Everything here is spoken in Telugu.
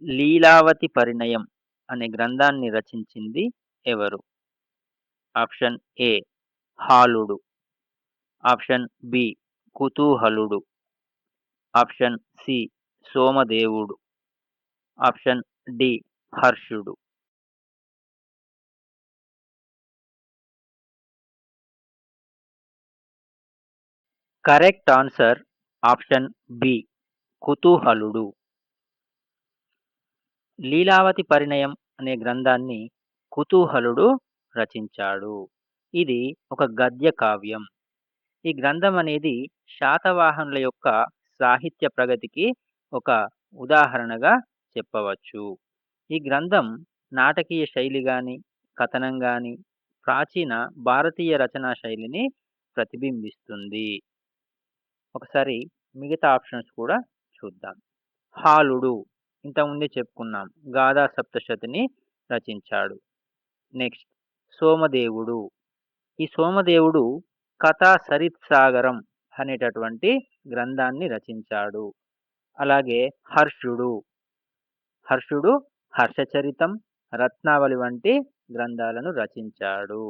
'లీలావతి పరిణయం' అనే గ్రంథాన్ని రచించింది ఎవరు? Option A 'Haludu', option B 'Kutuhaludu', option C 'Somadevudu', option D 'Harshudu'. Correct answer option B 'Kutuhaludu'. 'Leelavathi Parinayam' అనే గ్రంథాన్ని కుతూహలుడు రచించాడు. ఇది ఒక గద్య కావ్యం. ఈ గ్రంథం అనేది శాతవాహనుల యొక్క సాహిత్య ప్రగతికి ఒక ఉదాహరణగా చెప్పవచ్చు. ఈ గ్రంథం నాటకీయ శైలి గాని, కథనం గాని, ప్రాచీన భారతీయ రచనా శైలిని ప్రతిబింబిస్తుంది. ఒకసారి మిగతా ఆప్షన్స్ కూడా చూద్దాం. 'హాలుడు' ఇంతకుముందే చెప్పుకున్నాం. గాథా సప్తశతిని రచించాడు. నెక్స్ట్ 'సోమదేవుడు'. ఈ 'సోమదేవుడు' 'కథా సరిత్సాగరం' అనేటటువంటి గ్రంథాన్ని రచించాడు. అలాగే 'హర్షుడు' 'హర్షచరితం', 'రత్నావళి' వంటి గ్రంథాలను రచించాడు.